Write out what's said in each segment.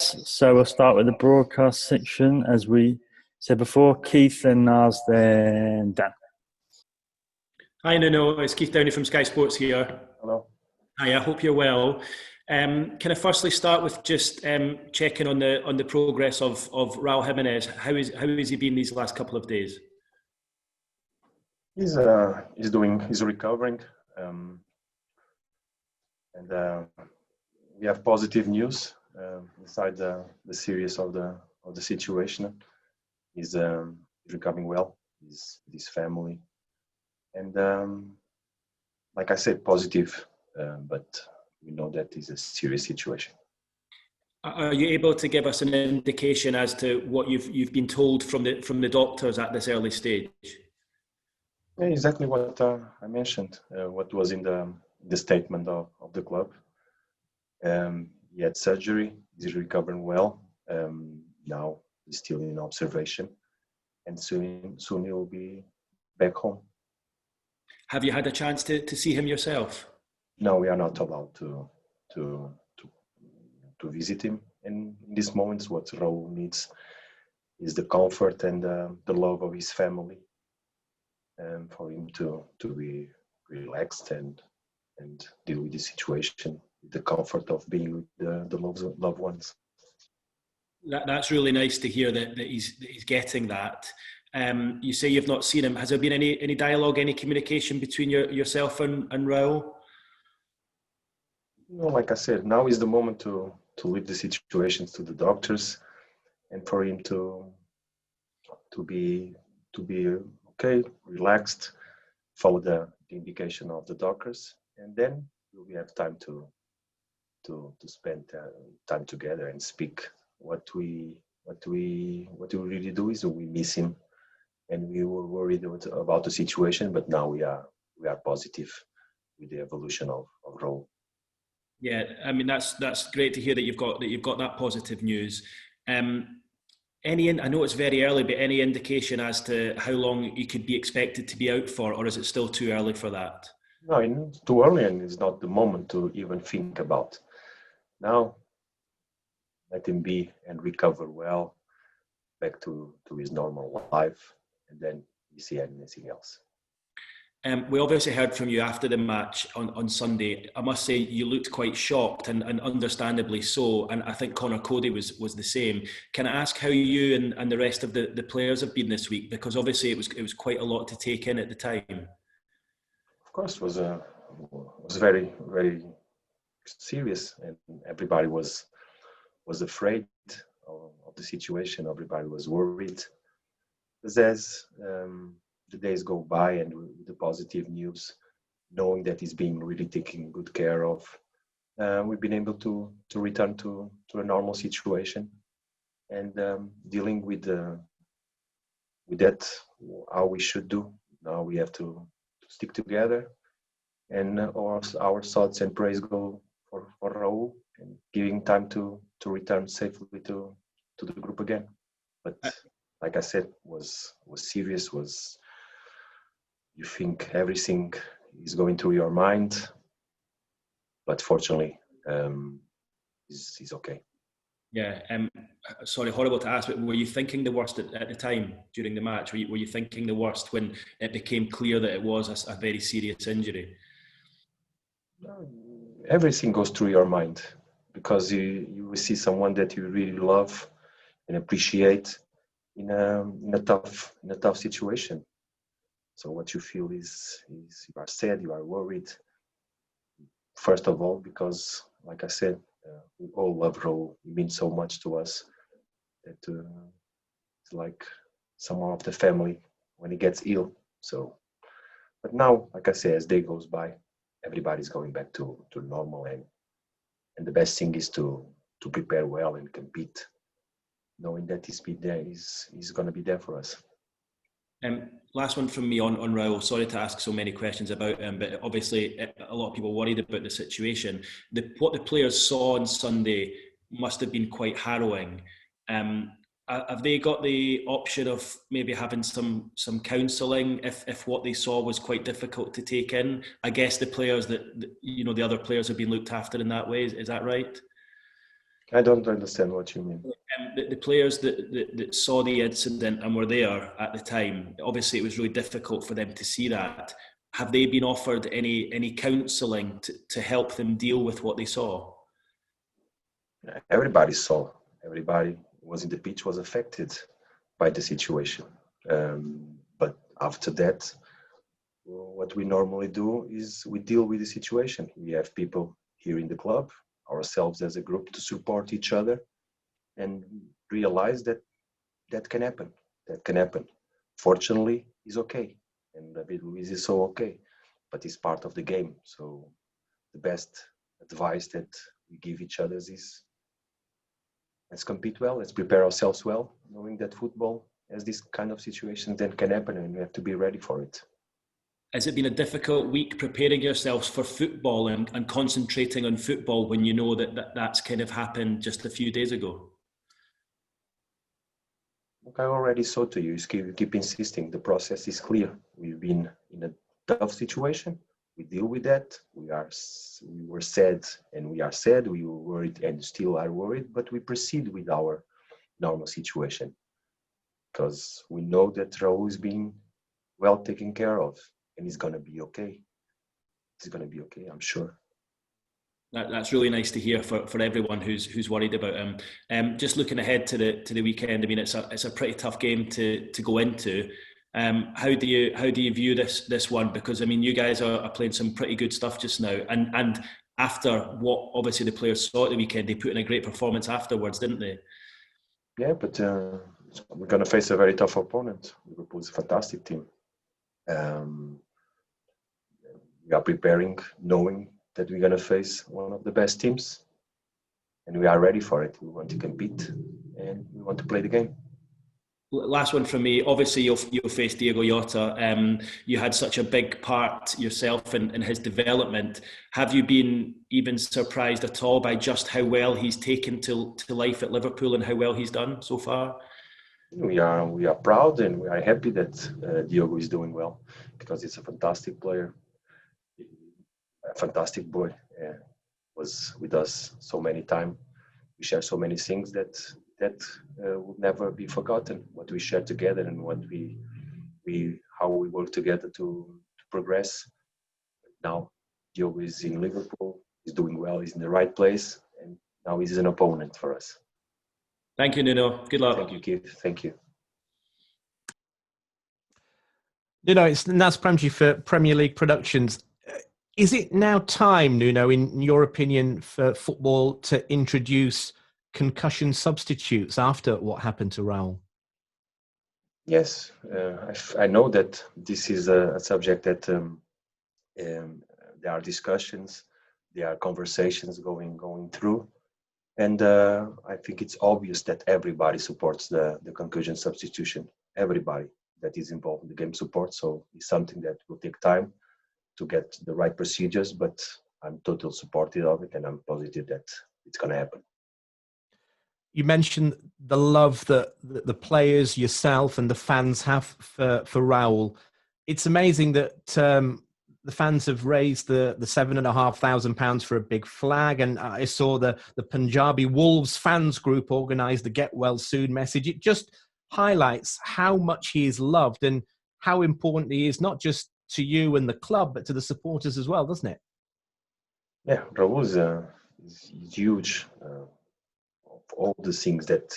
So we'll start with the broadcast section, as we said before. Keith, then Nars, then Dan. Hi Nuno, it's Keith Downey from Sky Sports here. Hello. Hi, I hope you're well. Can I firstly start with just checking on the progress of Raul Jiminez? How has he been these last couple of days? He's recovering, and we have positive news inside the series of the situation. He's recovering well. His family, and like I said, positive, but we know that is a serious situation. Are you able to give us an indication as to what you've been told from the doctors at this early stage? Yeah, exactly what I mentioned. What was in the statement of the club. He had surgery. He's recovering well. Now he's still in observation, and soon he will be back home. Have you had a chance to see him yourself? No, we are not allowed to visit him. And in these moments, what Raul needs is the comfort and the love of his family, and for him to be relaxed and deal with the situation, the comfort of being with the loved ones. That's really nice to hear that he's getting that. You say you've not seen him. Has there been any dialogue, any communication between yourself and Raul? No, like I said, now is the moment to leave the situations to the doctors, and for him to be okay, relaxed, follow the indication of the doctors, and then we have time to spend time together and speak. What we really do is we miss him, and we were worried about the situation, but now we are positive with the evolution of Raul. Yeah, I mean that's great to hear that you've got that positive news. I know it's very early, but any indication as to how long he could be expected to be out for, or is it still too early for that? No, it's too early, and it's not the moment to even think about. Now, let him be and recover well, back to his normal life, and then we see anything else. We obviously heard from you after the match on Sunday. I must say you looked quite shocked, and understandably so. And I think Connor Cody was the same. Can I ask how you and the rest of the players have been this week? Because obviously it was quite a lot to take in at the time. Of course, it was very, very serious, and everybody was afraid of the situation. Everybody was worried. But as the days go by, and with the positive news, knowing that he's being really taken good care of, we've been able to return to a normal situation, and dealing with that how we should do. Now we have to stick together, and our thoughts and praise go for Raul, and giving time to return safely to the group again. But like I said, was serious. You think everything is going through your mind, but fortunately, he's okay. Yeah. Sorry, horrible to ask, but were you thinking the worst at the time during the match? Were you thinking the worst when it became clear that it was a very serious injury? Everything goes through your mind, because you will see someone that you really love and appreciate in a tough situation. So what you feel is you are sad, you are worried. First of all, because like I said, we all love Raul. He means so much to us that it's like someone of the family when he gets ill. So, but now, like I say, as day goes by, everybody's going back to normal, and the best thing is to prepare well and compete, knowing that he's going to be there for us. Last one from me on Raul. Sorry to ask so many questions about him, but obviously a lot of people worried about the situation. What the players saw on Sunday must have been quite harrowing. Have they got the option of maybe having some counselling if what they saw was quite difficult to take in? I guess the players the other players have been looked after in that way. Is that right? I don't understand what you mean. The players that saw the incident and were there at the time, obviously it was really difficult for them to see that. Have they been offered any counselling to help them deal with what they saw? Everybody saw. Everybody was in the pitch was affected by the situation. But after that, what we normally do is we deal with the situation. We have people here in the club, ourselves as a group, to support each other and realize that that can happen. That can happen. Fortunately, he's okay, and David Luiz is so okay, but it's part of the game. So the best advice that we give each other is let's compete well, let's prepare ourselves well, knowing that football has this kind of situations that can happen, and we have to be ready for it. Has it been a difficult week preparing yourselves for football and concentrating on football when you know that's kind of happened just a few days ago? Look, I already saw to you, keep insisting, the process is clear. We've been in a tough situation. We deal with that. We were sad and we are sad. We were worried and still are worried, but we proceed with our normal situation because we know that Raul is being well taken care of and he's going to be okay. He's going to be okay, I'm sure. That's really nice to hear for everyone who's worried about him. Just looking ahead to the weekend, I mean, it's a pretty tough game to go into. How do you view this one? Because I mean, you guys are playing some pretty good stuff just now, and after what obviously the players saw at the weekend, they put in a great performance afterwards, didn't they? Yeah, but we're going to face a very tough opponent. Liverpool's a fantastic team. We are preparing, knowing that we're going to face one of the best teams, and we are ready for it. We want to compete and we want to play the game. Last one from me. Obviously, you'll face Diogo Jota. You had such a big part yourself in his development. Have you been even surprised at all by just how well he's taken to life at Liverpool and how well he's done so far? We are proud and we are happy that Diogo is doing well because he's a fantastic player, a fantastic boy. Was with us so many times. We share so many things that will never be forgotten. What we share together and what how we work together to progress. Now Diogo is in Liverpool. He's doing well. He's in the right place, and now he's an opponent for us. Thank you, Nuno. Good luck. Thank you, Keith. Thank you. Nuno, it's Naz Premji for Premier League Productions. Is it now time, Nuno, in your opinion, for football to introduce concussion substitutes after what happened to Raul? Yes, I know that this is a subject that there are discussions, there are conversations going through, and I think it's obvious that everybody supports the concussion substitution. Everybody that is involved in the game supports, so it's something that will take time to get the right procedures, but I'm totally supportive of it and I'm positive that it's going to happen. You mentioned the love that the players, yourself and the fans have for Raul. It's amazing that the fans have raised the £7,500 for a big flag, and I saw the Punjabi Wolves fans group organised the Get Well Soon message. It just highlights how much he is loved and how important he is, not just to you and the club, but to the supporters as well, doesn't it? Yeah, Raul is huge. Of all the things that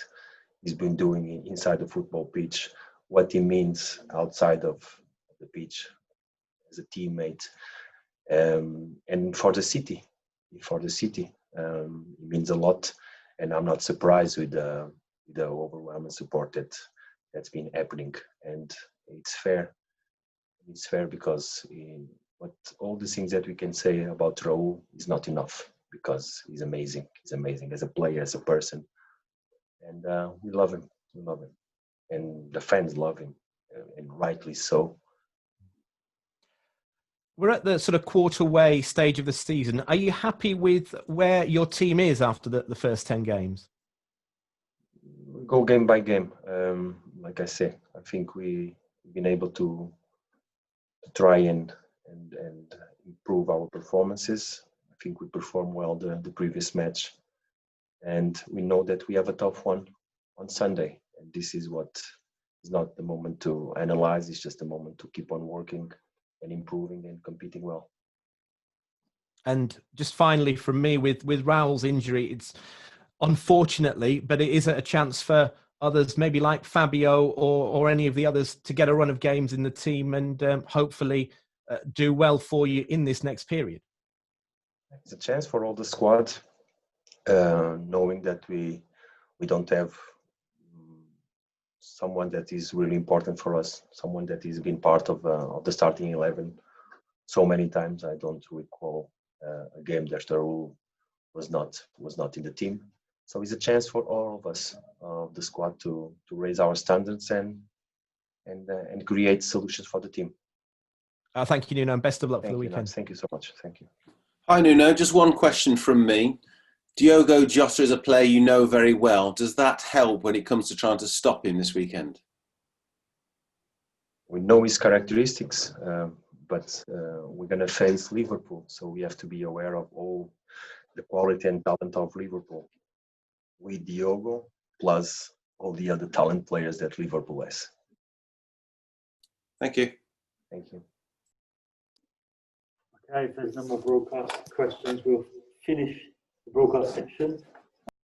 he's been doing inside the football pitch, what he means outside of the pitch as a teammate, and for the city, it means a lot. And I'm not surprised with the overwhelming support that's been happening, and it's fair. It's fair because all the things that we can say about Raul is not enough because he's amazing. He's amazing as a player, as a person, and we love him. We love him, and the fans love him, and rightly so. We're at the sort of quarter-way stage of the season. Are you happy with where your team is after the first 10 games? We go game by game. Like I say, I think we've been able to try and improve our performances. I think we performed well the previous match. and we know that we have a tough one on Sunday. And this is what is not the moment to analyze. It's just a moment to keep on working and improving and competing well. And just finally from me, with Raul's injury, it's unfortunately, but it is a chance for others, maybe like Fabio or any of the others, to get a run of games in the team and hopefully do well for you in this next period. It's a chance for all the squad, knowing that we don't have someone that is really important for us, someone that has been part of the starting 11 so many times. I don't recall a game that Raul was not in the team. So it's a chance for all of us of the squad to raise our standards and create solutions for the team. Thank you, Nuno, and best of luck for the weekend. Thank you so much. Thank you. Hi, Nuno. Just one question from me. Diogo Jota is a player you know very well. Does that help when it comes to trying to stop him this weekend? We know his characteristics, but we're going to face Liverpool, so we have to be aware of all the quality and talent of Liverpool. With Diogo, plus all the other talent players that Liverpool has. Thank you. Thank you. Okay, if there's no more broadcast questions, we'll finish the broadcast section.